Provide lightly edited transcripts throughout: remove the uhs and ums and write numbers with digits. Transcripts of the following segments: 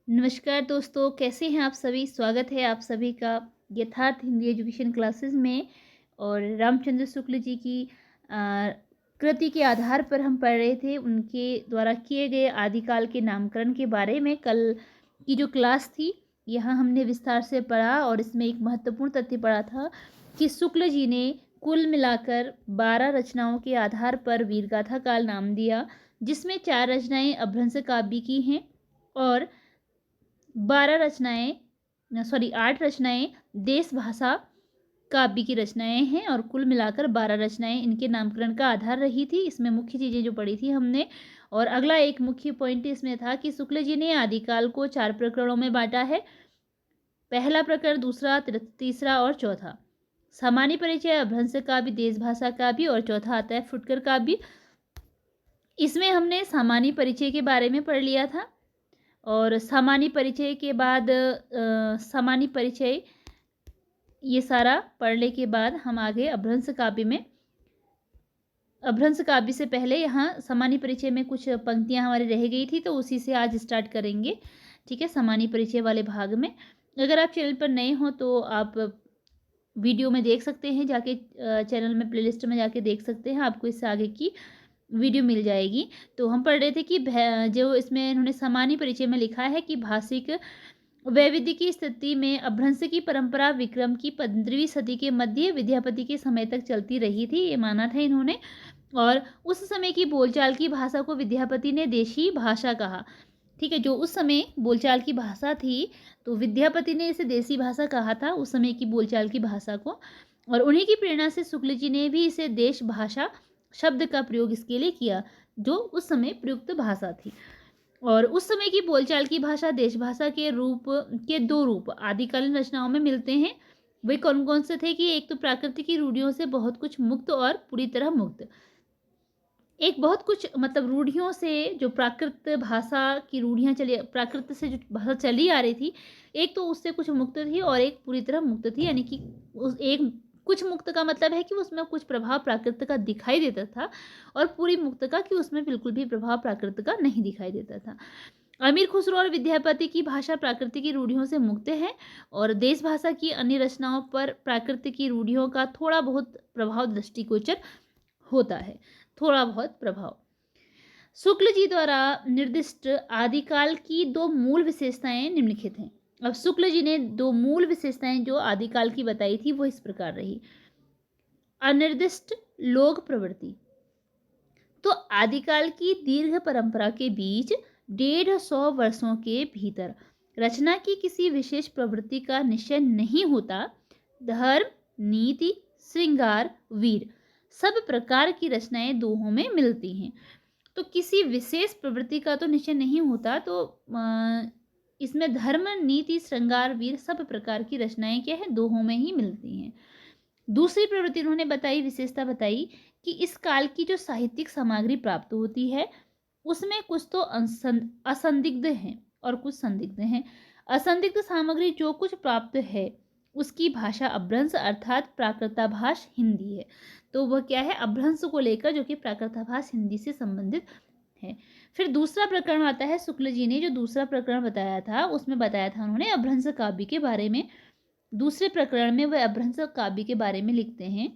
नमस्कार दोस्तों, कैसे हैं आप सभी? स्वागत है आप सभी का यथार्थ हिंदी एजुकेशन क्लासेस में। और रामचंद्र शुक्ल जी की अ, कृति के आधार पर हम पढ़ रहे थे उनके द्वारा किए गए आदिकाल के नामकरण के बारे में। कल की जो क्लास थी, यहाँ हमने विस्तार से पढ़ा और इसमें एक महत्वपूर्ण तथ्य पढ़ा था कि शुक्ल जी ने कुल मिलाकर 12 रचनाओं के आधार पर वीरगाथा काल नाम दिया, जिसमें 4 रचनाएं अभ्रंश काव्य की हैं और 8 रचनाएं देश भाषा काव्य की रचनाएं हैं और कुल मिलाकर 12 रचनाएं इनके नामकरण का आधार रही थी। इसमें मुख्य चीज़ें जो पढ़ी थी हमने। और अगला एक मुख्य पॉइंट इसमें था कि शुक्ल जी ने आदिकाल को 4 प्रकरणों में बांटा है। पहला प्रकरण, दूसरा, तीसरा और चौथा। सामान्य परिचय, अभ्रंश काव्य, देश भाषा काव्य और चौथा आता है फुटकर काव्य। इसमें हमने सामान्य परिचय के बारे में पढ़ लिया था और सामान्य परिचय के बाद सामान्य परिचय ये सारा पढ़ने के बाद हम आगे अभ्रंश काव्य में। अभ्रंश काव्य से पहले यहाँ सामान्य परिचय में कुछ पंक्तियाँ हमारी रह गई थी, तो उसी से आज स्टार्ट करेंगे। ठीक है, सामान्य परिचय वाले भाग में। अगर आप चैनल पर नए हो तो आप वीडियो में देख सकते हैं, जाके चैनल में प्लेलिस्ट में जाके देख सकते हैं, आपको इससे आगे की वीडियो मिल जाएगी। तो हम पढ़ रहे थे कि जो इसमें इन्होंने सामान्य परिचय में लिखा है कि भाषिक वैविध्य की स्थिति में अभ्रंश की परंपरा विक्रम की 15वीं सदी के मध्य विद्यापति के समय तक चलती रही थी, ये माना था इन्होंने। और उस समय की बोलचाल की भाषा को विद्यापति ने देशी भाषा कहा। ठीक है, जो उस समय बोलचाल की भाषा थी, तो विद्यापति ने इसे देसी भाषा कहा था उस समय की बोलचाल की भाषा को। और उन्हीं की प्रेरणा से शुक्ल जी ने भी इसे देश भाषा शब्द का प्रयोग इसके लिए किया, जो उस समय प्रयुक्त भाषा थी। और उस समय की बोलचाल की भाषा देश भाषा के दो रूप आदिकालीन रचनाओं में मिलते हैं। वे कौन कौन से थे कि एक तो प्राकृतिक की रूढ़ियों से बहुत कुछ मुक्त और पूरी तरह मुक्त। एक बहुत कुछ मतलब रूढ़ियों से जो प्राकृत भाषा की रूढ़ियाँ चली, प्राकृत से जो भाषा चली आ रही थी, एक तो उससे कुछ मुक्त थी और एक पूरी तरह मुक्त थी। यानी कि उस एक कुछ मुक्त का मतलब है कि उसमें कुछ प्रभाव प्राकृत का दिखाई देता था, और पूरी मुक्त का कि उसमें बिल्कुल भी प्रभाव प्राकृत का नहीं दिखाई देता था। अमीर खुसरो और विद्यापति की भाषा प्राकृतिक की रूढ़ियों से मुक्त है और देश भाषा की अन्य रचनाओं पर प्राकृतिक की रूढ़ियों का थोड़ा बहुत प्रभाव दृष्टिगोचर होता है, थोड़ा बहुत प्रभाव। शुक्ल जी द्वारा निर्दिष्ट आदिकाल की दो मूल विशेषताएं निम्नलिखित हैं। अब शुक्ल जी ने दो मूल विशेषताएं जो आदिकाल की बताई थी वो इस प्रकार रही। अनिर्दिष्ट लोक प्रवृत्ति, तो आदिकाल की दीर्घ परंपरा के बीच 150 वर्षों के भीतर रचना की किसी विशेष प्रवृत्ति का निश्चय नहीं होता। धर्म, नीति, श्रृंगार, वीर सब प्रकार की रचनाएं दोहों में मिलती हैं। तो किसी विशेष प्रवृत्ति का तो निश्चय नहीं होता, तो इसमें धर्म, नीति, श्रृंगार, वीर सब प्रकार की रचनाएं क्या है, दोहों में ही मिलती हैं। दूसरी प्रवृत्ति उन्होंने बताई, विशेषता बताई कि इस काल की जो साहित्यिक सामग्री प्राप्त होती है उसमें कुछ तो असंदिग्ध हैं और कुछ संदिग्ध हैं। असंदिग्ध सामग्री जो कुछ प्राप्त है उसकी भाषा अभ्रंश अर्थात प्राकृताभाष हिंदी है। तो वह क्या है, अभ्रंश को लेकर, जो कि प्राकृताभाष हिंदी से संबंधित है। फिर दूसरा प्रकरण आता है, शुक्ल जी ने जो दूसरा प्रकरण बताया था उसमें बताया था उन्होंने अभ्रंश काव्य के बारे में। दूसरे प्रकरण में वह अभ्रंश काव्य के बारे में लिखते हैं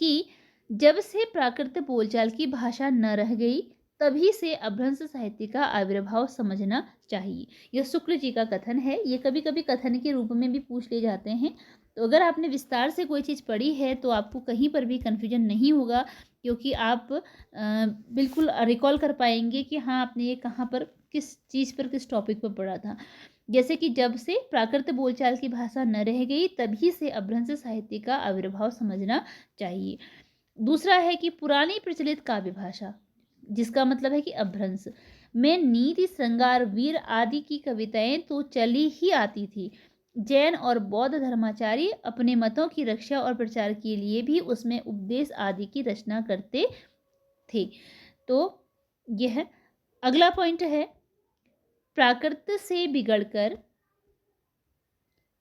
कि जब से प्राकृत बोलचाल की भाषा न रह गई तभी से अभ्रंश साहित्य का आविर्भाव समझना चाहिए। यह शुक्ल जी का कथन है। ये कभी कभी कथन के रूप में भी पूछ ले जाते हैं। तो अगर आपने विस्तार से कोई चीज़ पढ़ी है तो आपको कहीं पर भी कन्फ्यूजन नहीं होगा, क्योंकि आप बिल्कुल रिकॉल कर पाएंगे कि हाँ आपने ये कहाँ पर किस चीज़ पर किस टॉपिक पर पढ़ा था। जैसे कि जब से प्राकृत बोलचाल की भाषा न रह गई तभी से अभ्रंश साहित्य का आविर्भाव समझना चाहिए। दूसरा है कि पुरानी प्रचलित काव्य भाषा, जिसका मतलब है कि अभ्रंश में नीति, श्रृंगार, वीर आदि की कविताएं तो चली ही आती थी। जैन और बौद्ध धर्माचार्य अपने मतों की रक्षा और प्रचार के लिए भी उसमें उपदेश आदि की रचना करते थे। तो यह अगला पॉइंट है, प्राकृत से बिगड़कर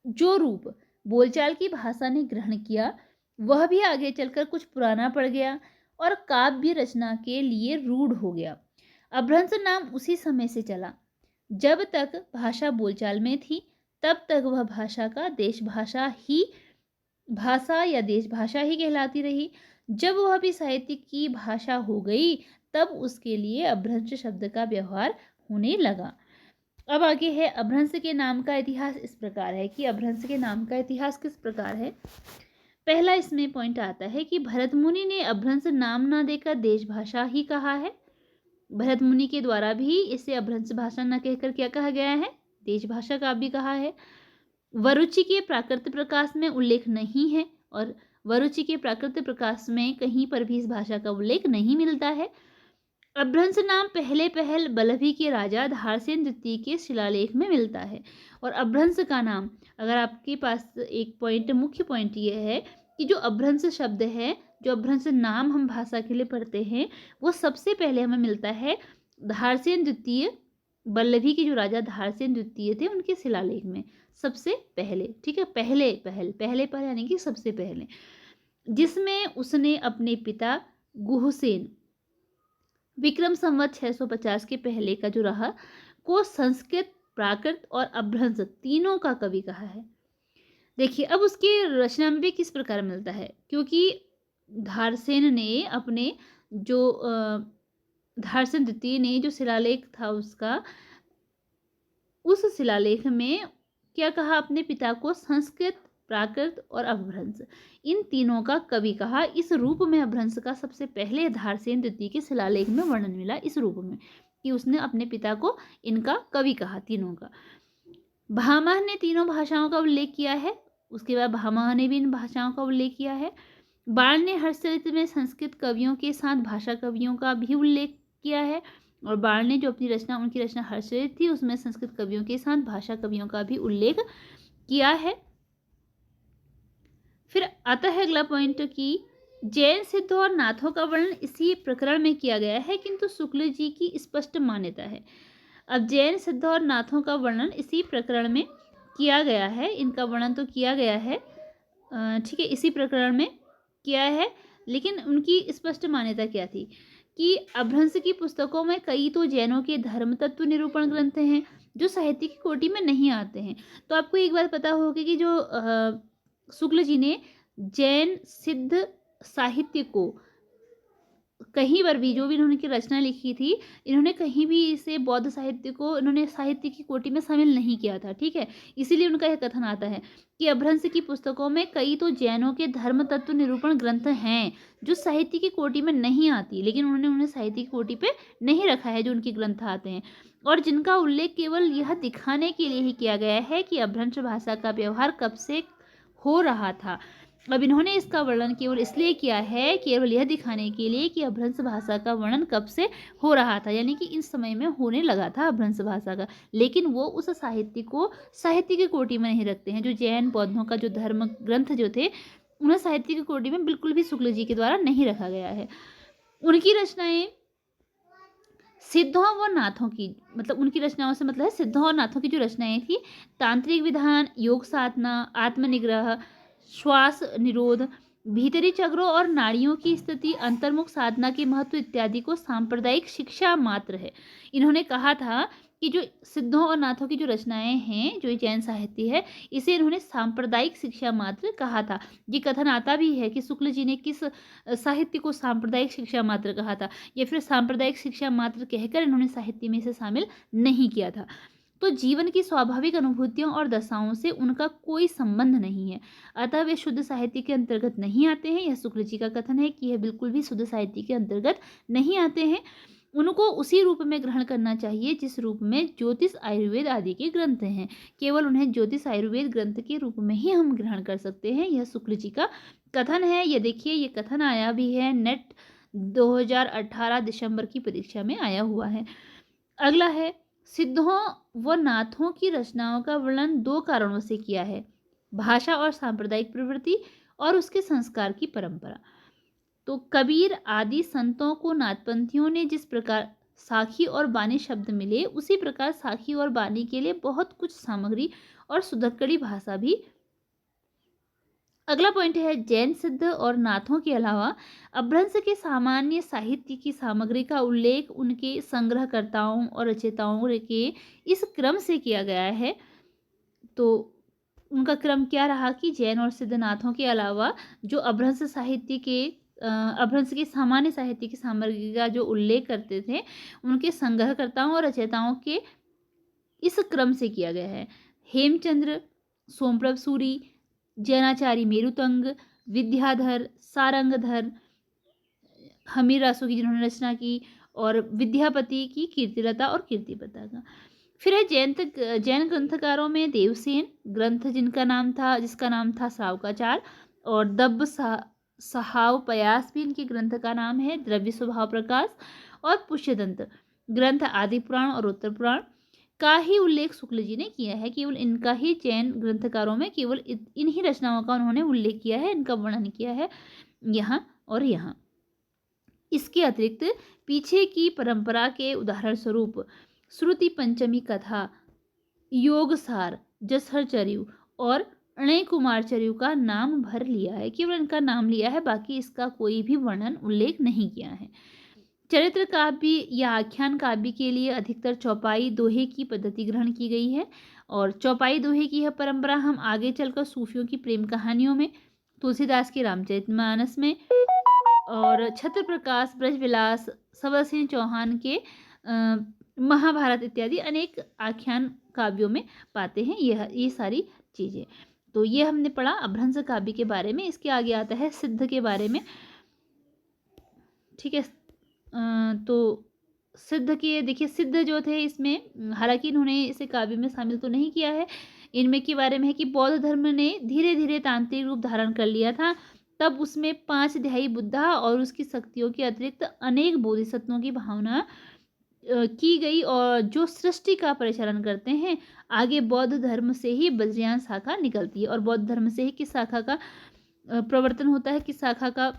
जो रूप बोलचाल की भाषा ने ग्रहण किया वह भी आगे चलकर कुछ पुराना पड़ गया और काव्य रचना के लिए रूढ़ हो गया। अभ्रंश नाम उसी समय से चला। जब तक भाषा बोलचाल में थी, तब तक वह भाषा का देश भाषा या देश भाषा ही कहलाती रही। जब वह भी साहित्य की भाषा हो गई, तब उसके लिए अपभ्रंश शब्द का व्यवहार होने लगा। अब आगे है अपभ्रंश के नाम का इतिहास। इस प्रकार है कि अपभ्रंश के नाम का इतिहास किस प्रकार है। पहला इसमें पॉइंट आता है कि भरत मुनि ने अपभ्रंश नाम ना देकर देश भाषा ही कहा है। भरत मुनि के द्वारा भी इसे अपभ्रंश भाषा न कहकर क्या कहा गया है, देश भाषा का भी कहा है। वरुचि के प्राकृत प्रकाश में उल्लेख नहीं है, और वरुचि के प्राकृत प्रकाश में कहीं पर भी इस भाषा का उल्लेख नहीं मिलता है। अपभ्रंश नाम पहले पहल बल्लभी के राजा धारसेन द्वितीय के शिलालेख में मिलता है। और अपभ्रंश का नाम, अगर आपके पास एक पॉइंट, मुख्य पॉइंट ये है कि जो अपभ्रंश शब्द है, जो अपभ्रंश नाम हम भाषा के लिए पढ़ते हैं, वो सबसे पहले हमें मिलता है धारसेन द्वितीय, बल्लभी के जो राजा धारसेन द्वितीय थे उनके शिलालेख में सबसे पहले। ठीक है, पहले पहल यानी कि सबसे पहले, जिसमें उसने अपने पिता गुहसेन विक्रम संवत 650 के पहले का जो रहा को संस्कृत, प्राकृत और अपभ्रंश तीनों का कवि कहा है। देखिए अब उसके रचना में भी किस प्रकार मिलता है, क्योंकि धारसेन ने अपने जो धारसेन द्वितीय ने जो शिलालेख था उसका, उस शिलालेख में क्या कहा, अपने पिता को संस्कृत, प्राकृत और अपभ्रंश इन तीनों का कवि कहा। इस रूप में अपभ्रंश का सबसे पहले धारसेन द्वितीय के शिलालेख में वर्णन मिला, इस रूप में कि उसने अपने पिता को इनका कवि कहा, तीनों का। भामह ने तीनों भाषाओं का उल्लेख किया है, उसके बाद भामह ने भी इन भाषाओं का उल्लेख किया है। बाण ने हर्षचरित में संस्कृत कवियों के साथ भाषा कवियों का भी उल्लेख किया है, और बाण ने जो अपनी रचना, उनकी रचना हर्षचरित थी, उसमें संस्कृत कवियों के साथ भाषा कवियों का भी उल्लेख किया है। फिर आता है अगला पॉइंट कि जैन सिद्धों और नाथों का वर्णन इसी प्रकरण में किया गया है, किंतु शुक्ल जी की स्पष्ट मान्यता है। अब जैन सिद्धों और नाथों का वर्णन इसी प्रकरण में किया गया है, इनका वर्णन तो किया गया है, ठीक है, इसी प्रकरण में किया है, लेकिन उनकी स्पष्ट मान्यता क्या थी कि अपभ्रंश की पुस्तकों में कई तो जैनों के धर्म तत्व निरूपण ग्रंथ हैं जो साहित्य की कोटि में नहीं आते हैं। तो आपको एक बात पता होगी कि जो शुक्ल जी ने जैन सिद्ध साहित्य को कहीं पर भी, जो भी इन्होंने की रचना लिखी थी, इन्होंने कहीं भी इसे बौद्ध साहित्य को इन्होंने साहित्य की कोटि में शामिल नहीं किया था। ठीक है, इसीलिए उनका यह कथन आता है कि अपभ्रंश की पुस्तकों में कई तो जैनों के धर्म तत्व निरूपण ग्रंथ हैं जो साहित्य की कोटि में नहीं आती, लेकिन उन्होंने उन्हें साहित्य की कोटि पे नहीं रखा है, जो उनके ग्रंथ आते हैं, और जिनका उल्लेख केवल यह दिखाने के लिए ही किया गया है कि अपभ्रंश भाषा का व्यवहार कब से हो रहा था। अब इन्होंने इसका वर्णन केवल इसलिए किया है, केवल यह दिखाने के लिए कि अपभ्रंश भाषा का वर्णन कब से हो रहा था, यानी कि इस समय में होने लगा था अपभ्रंश भाषा का, लेकिन वो उस साहित्य को साहित्य की कोटि में नहीं रखते हैं। जो जैन बौद्धों का जो धर्म ग्रंथ जो थे, उन्हें साहित्य की कोटि में बिल्कुल भी शुक्ल जी के द्वारा नहीं रखा गया है। उनकी रचनाएं सिद्धों व नाथों की, मतलब उनकी रचनाओं से मतलब है सिद्धों और नाथों की जो रचनाएं थी, तांत्रिक विधान, योग साधना, आत्मनिग्रह, श्वास निरोध, भीतरी चक्रों और नाड़ियों की स्थिति, अंतर्मुख साधना के महत्व इत्यादि को सांप्रदायिक शिक्षा मात्र है। इन्होंने कहा था कि जो सिद्धों और नाथों की जो रचनाएं हैं, जो जैन साहित्य है, इसे इन्होंने सांप्रदायिक शिक्षा मात्र कहा था। ये कथन आता भी है कि शुक्ल जी ने किस साहित्य को सांप्रदायिक शिक्षा मात्र कहा था, या फिर सांप्रदायिक शिक्षा मात्र कहकर इन्होंने साहित्य में इसे शामिल नहीं किया था। तो जीवन की स्वाभाविक अनुभूतियों और दशाओं से उनका कोई संबंध नहीं है, अतः वे शुद्ध साहित्य के अंतर्गत नहीं आते हैं। यह शुक्ल जी का कथन है कि यह बिल्कुल भी शुद्ध साहित्य के अंतर्गत नहीं आते हैं। उनको उसी रूप में ग्रहण करना चाहिए जिस रूप में ज्योतिष, आयुर्वेद आदि के ग्रंथ हैं। केवल उन्हें ज्योतिष, आयुर्वेद ग्रंथ के रूप में ही हम ग्रहण कर सकते हैं। यह शुक्ल जी का कथन है। ये देखिए, ये कथन आया भी है, नेट 2018 दिसंबर की परीक्षा में आया हुआ है। अगला है, सिद्धों व नाथों की रचनाओं का वर्णन दो कारणों से किया है, भाषा और सांप्रदायिक प्रवृत्ति और उसके संस्कार की परंपरा। तो कबीर आदि संतों को नाथपंथियों ने जिस प्रकार साखी और बानी शब्द मिले, उसी प्रकार साखी और बानी के लिए बहुत कुछ सामग्री और सुधक्कड़ी भाषा भी अगला पॉइंट है जैन सिद्ध और नाथों के अलावा अपभ्रंश के सामान्य साहित्य की सामग्री का उल्लेख उनके संग्रहकर्ताओं और रचयिताओं के इस क्रम से किया गया है। तो उनका क्रम क्या रहा कि जैन और सिद्धनाथों के अलावा जो अपभ्रंश के सामान्य साहित्य की सामग्री का जो उल्लेख करते थे, उनके संग्रहकर्ताओं और रचयिताओं के इस क्रम से किया गया है। हेमचंद्र, सोमप्रभ सूरी, जैनाचारी मेरुतंग, विद्याधर, सारंगधर, हमीर रासो की जिन्होंने रचना की, और विद्यापति की कीर्तिलता और कीर्तिपता का। फिर है जैन ग्रंथकारों में देवसेन ग्रंथ जिसका नाम था सावकाचार, और दब्ब सहाव पयास भी इनके ग्रंथ का नाम है, द्रव्य स्वभाव प्रकाश, और पुष्यदंत ग्रंथ आदि पुराण और उत्तर पुराण का ही उल्लेख शुक्ल जी ने किया है। केवल इनका ही जैन ग्रंथकारों में केवल इन्हीं रचनाओं का उन्होंने उल्लेख किया है, इनका वर्णन किया है यहाँ और यहाँ। इसके अतिरिक्त पीछे की परंपरा के उदाहरण स्वरूप श्रुति पंचमी कथा, योगसार, जसहरचर्यु और अणय कुमारचर्यु का नाम भर लिया है, केवल इनका नाम लिया है, बाकी इसका कोई भी वर्णन उल्लेख नहीं किया है। चरित्र काव्य या आख्यान काव्य के लिए अधिकतर चौपाई दोहे की पद्धति ग्रहण की गई है, और चौपाई दोहे की यह परंपरा हम आगे चलकर सूफियों की प्रेम कहानियों में, तुलसीदास के रामचरितमानस में, और छत्र प्रकाश, ब्रजविलास, सबर सिंह चौहान के महाभारत इत्यादि अनेक आख्यान काव्यों में पाते हैं ये सारी चीज़ें। तो ये हमने पढ़ा अपभ्रंश काव्य के बारे में। इसके आगे आता है सिद्ध के बारे में। ठीक है, तो सिद्ध के देखिए, सिद्ध जो थे इसमें, हालांकि इन्होंने इसे काव्य में शामिल तो नहीं किया है, इनमें के बारे में है कि बौद्ध धर्म ने धीरे धीरे तांत्रिक रूप धारण कर लिया था। तब उसमें 5 तिहाई बुद्धा और उसकी शक्तियों के अतिरिक्त अनेक बोधिसत्वों की भावना की गई, और जो सृष्टि का परिचालन करते हैं। आगे बौद्ध धर्म से ही वज्रयान शाखा निकलती है, और बौद्ध धर्म से ही किस शाखा का प्रवर्तन होता है, किस शाखा का,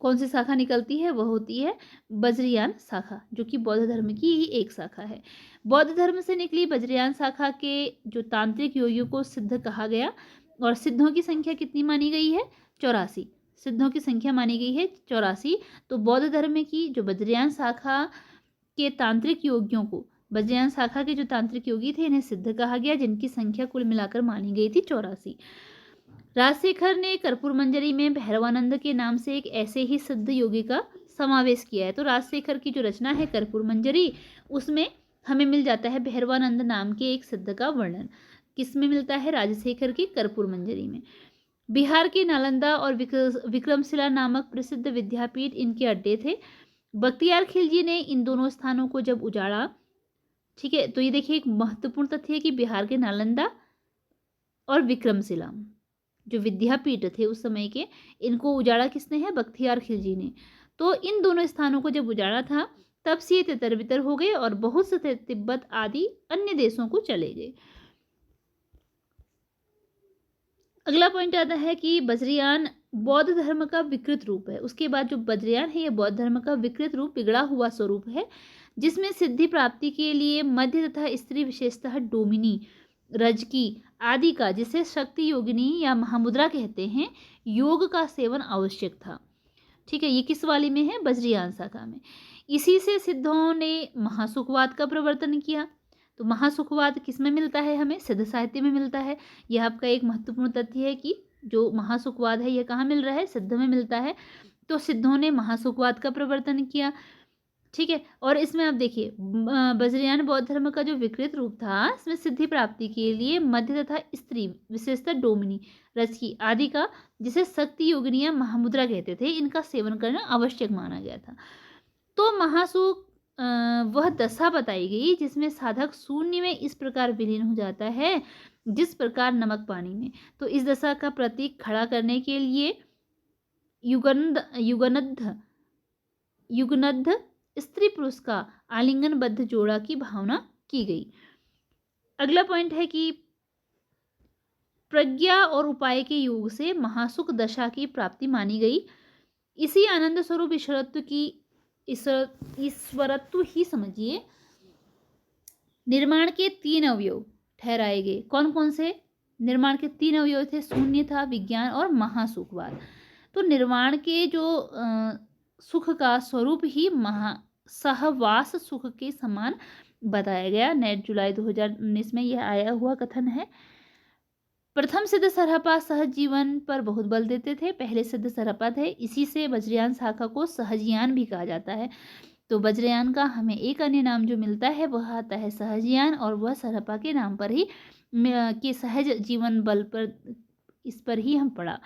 कौन सी शाखा निकलती है, वह होती है वज्रयान शाखा, जो कि बौद्ध धर्म की ही एक शाखा है। बौद्ध धर्म से निकली वज्रयान शाखा के जो तांत्रिक योगियों को सिद्ध कहा गया, और सिद्धों की संख्या कितनी मानी गई है, 84 सिद्धों की संख्या मानी गई है 84। तो बौद्ध धर्म की जो वज्रयान शाखा के तांत्रिक योगियों को, वज्रयान शाखा के जो तांत्रिक योगी थे, इन्हें सिद्ध कहा गया, जिनकी संख्या कुल मिलाकर मानी गई थी 84। राजशेखर ने कर्पूर मंजरी में भैरवानंद के नाम से एक ऐसे ही सिद्ध योगी का समावेश किया है। तो राजशेखर की जो रचना है कर्पूर मंजरी, उसमें हमें मिल जाता है भैरवानंद नाम के एक सिद्ध का वर्णन। किस में मिलता है, राजशेखर की कर्पूर मंजरी में। बिहार के नालंदा और विक्रमशिला नामक प्रसिद्ध विद्यापीठ इनके अड्डे थे। बख्तियार खिलजी ने इन दोनों स्थानों को जब उजाड़ा, ठीक है, तो ये देखिए एक महत्वपूर्ण तथ्य है कि बिहार के नालंदा और विक्रमशिला जो विद्यापीठ थे उस समय के, इनको उजाड़ा किसने है, बख्तियार खिलजी ने। तो इन दोनों स्थानों को जब उजाड़ा था, तब से ये तितर बितर हो गए और बहुत से तिब्बत आदि अन्य देशों को चले गए। अगला पॉइंट आता है कि वज्रयान बौद्ध धर्म का विकृत रूप है। उसके बाद जो वज्रयान है, यह बौद्ध धर्म का विकृत रूप, बिगड़ा हुआ स्वरूप है, जिसमें सिद्धि प्राप्ति के लिए मध्य तथा स्त्री, विशेषतः डोमिनी, रजकी आदि का, जिसे शक्ति योगिनी या महामुद्रा कहते हैं, योग का सेवन आवश्यक था। ठीक है, ये किस वाली में है, वज्रयान शाखा में। इसी से सिद्धों ने महासुखवाद का प्रवर्तन किया। तो महासुखवाद किस में मिलता है, हमें सिद्ध साहित्य में मिलता है। यह आपका एक महत्वपूर्ण तथ्य है कि जो महासुखवाद है, यह कहाँ मिल रहा है, सिद्ध में मिलता है। तो सिद्धों ने महासुखवाद का प्रवर्तन किया। ठीक है, और इसमें आप देखिए वज्रयान बौद्ध धर्म का जो विकृत रूप था, इसमें सिद्धि प्राप्ति के लिए मध्य तथा स्त्री, विशेषतः डोमिनी, रजकी आदि का, जिसे शक्ति योगिनी या महामुद्रा कहते थे, इनका सेवन करना आवश्यक माना गया था। तो महासुख वह दशा बताई गई जिसमें साधक शून्य में इस प्रकार विलीन हो जाता है, जिस प्रकार नमक पानी में। तो इस दशा का प्रतीक खड़ा करने के लिए युगनद्ध स्त्री पुरुष का आलिंगनबद्ध जोड़ा की भावना की गई। अगला पॉइंट है कि प्रज्ञा और उपाय के योग से महासुख दशा की प्राप्ति मानी गई। इसी आनंद स्वरूप ईश्वरत्व ही समझिए निर्माण के 3 अवयव ठहराए गए। कौन कौन से, निर्माण के 3 अवयव थे, शून्य था, विज्ञान और महासुखवाद। तो निर्वाण के जो सुख का स्वरूप ही सहवास सुख के समान बताया गया। नेट जुलाई 2019 में यह आया हुआ कथन है। प्रथम सिद्ध सरहपा सहज जीवन पर बहुत बल देते थे। पहले सिद्ध सरहपा थे, इसी से वज्रयान शाखा को सहजयान भी कहा जाता है। तो वज्रयान का हमें एक अन्य नाम जो मिलता है वह आता है सहजयान, और वह सरहपा के नाम पर ही के सहज जीवन बल पर, इस पर ही हम पढ़ा।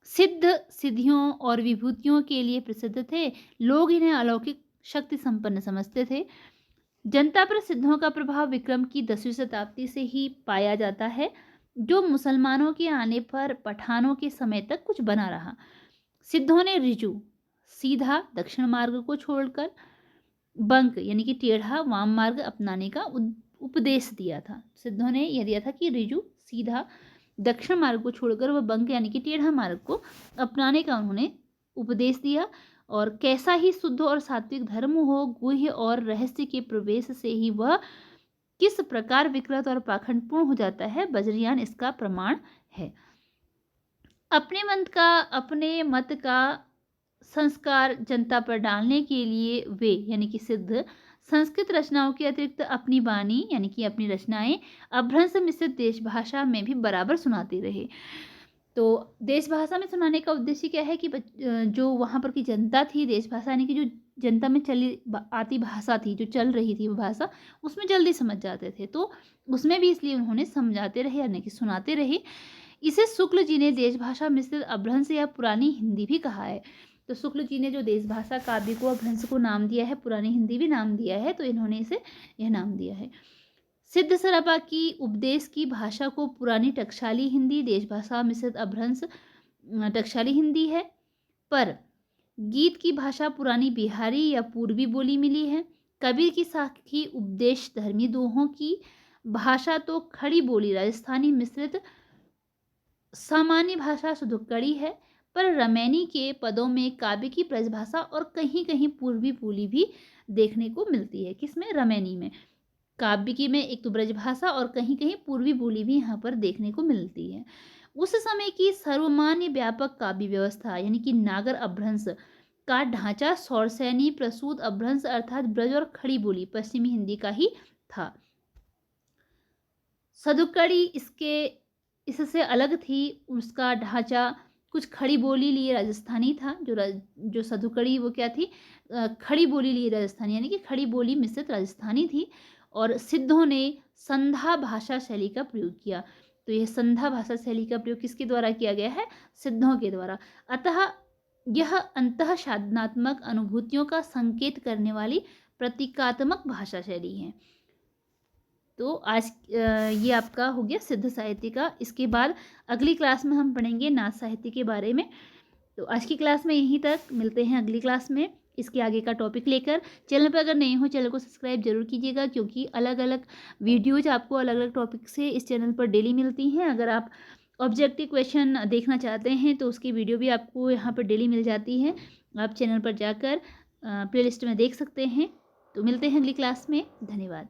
सिद्ध सिद्धियों और विभूतियों के लिए प्रसिद्ध थे। लोग इन्हें अलौकिक शक्ति संपन्न समझते थे। जनता पर सिद्धों का प्रभाव विक्रम की 10वीं शताब्दी से ही पाया जाता है, जो मुसलमानों के आने पर पठानों के समय तक कुछ बना रहा। सिद्धों ने ऋजु सीधा दक्षिण मार्ग को छोड़कर बंक यानी कि टेढ़ा वाम मार्ग अपनाने का उपदेश दिया था। सिद्धों ने यह दिया था कि ऋजु सीधा दक्षिण मार्ग को छोड़कर वह बंक यानी कि टेढ़ा मार्ग को अपनाने का उन्होंने उपदेश दिया। और कैसा ही शुद्ध और सात्विक धर्म हो, गुह्य और रहस्य के प्रवेश से ही वह किस प्रकार विकृत और पाखंडपूर्ण हो जाता है, वज्रयान इसका प्रमाण है। अपने मत का संस्कार जनता पर डालने के लिए वे यानी कि सिद्ध संस्कृत रचनाओं के अतिरिक्त अपनी वाणी यानी कि अपनी रचनाएं अभ्रंश मिश्रित देश भाषा में भी बराबर सुनाते रहे। तो देश भाषा में सुनाने का उद्देश्य क्या है कि जो वहाँ पर की जनता थी, देश भाषा यानी कि जो जनता में चली आती भाषा थी, जो चल रही थी वो भाषा, उसमें जल्दी समझ जाते थे, तो उसमें भी इसलिए उन्होंने समझाते रहे यानी कि सुनाते रहे। इसे शुक्ल जी ने देश भाषा मिश्रित अभ्रंश या पुरानी हिंदी भी कहा है। तो शुक्ल जी ने जो देश भाषा काव्य को अभ्रंश को नाम दिया है, पुरानी हिंदी भी नाम दिया है, तो इन्होंने इसे यह नाम दिया है। सिद्ध सरपा की उपदेश की भाषा को पुरानी टकसाली हिंदी, देश भाषा मिश्रित अभ्रंश टकसाली हिंदी है, पर गीत की भाषा पुरानी बिहारी या पूर्वी बोली मिली है। कबीर की साखी उपदेश धर्मी दोहों की भाषा तो खड़ी बोली राजस्थानी मिश्रित सामान्य भाषा सुधुक्कड़ी है, पर रमैनी के पदों में काव्य की ब्रजभाषा और कहीं कहीं पूर्वी बोली भी देखने को मिलती है। किसमें? रमैनी में। काव्य की में एक तो ब्रजभाषा और कहीं कहीं पूर्वी बोली भी यहाँ पर देखने को मिलती है। उस समय की सर्वमान्य व्यापक काव्य व्यवस्था यानी कि नागर अभ्रंश का ढांचा सौरसैनी प्रसूत अभ्रंश अर्थात ब्रज और खड़ी बोली पश्चिमी हिंदी का ही था। सधुक्कड़ी इससे अलग थी। उसका ढांचा कुछ खड़ी बोली लिए राजस्थानी था। जो सधुक्कड़ी वो क्या थी? खड़ी बोली लिए राजस्थानी यानी कि खड़ी बोली मिश्रित राजस्थानी थी। और सिद्धों ने संधा भाषा शैली का प्रयोग किया। तो यह संधा भाषा शैली का प्रयोग किसके द्वारा किया गया है? सिद्धों के द्वारा। अतः यह अंतः साधनात्मक अनुभूतियों का संकेत करने वाली प्रतीकात्मक भाषा शैली है। तो आज ये आपका हो गया सिद्ध साहित्य का। इसके बाद अगली क्लास में हम पढ़ेंगे नाथ साहित्य के बारे में। तो आज की क्लास में यहीं तक, मिलते हैं अगली क्लास में इसके आगे का टॉपिक लेकर। चैनल पर अगर नए हो चैनल को सब्सक्राइब जरूर कीजिएगा, क्योंकि अलग अलग वीडियोज आपको अलग अलग टॉपिक से इस चैनल पर डेली मिलती हैं। अगर आप ऑब्जेक्टिव क्वेश्चन देखना चाहते हैं तो उसकी वीडियो भी आपको यहाँ पर डेली मिल जाती है। आप चैनल पर जाकर प्लेलिस्ट में देख सकते हैं। तो मिलते हैं अगली क्लास में। धन्यवाद।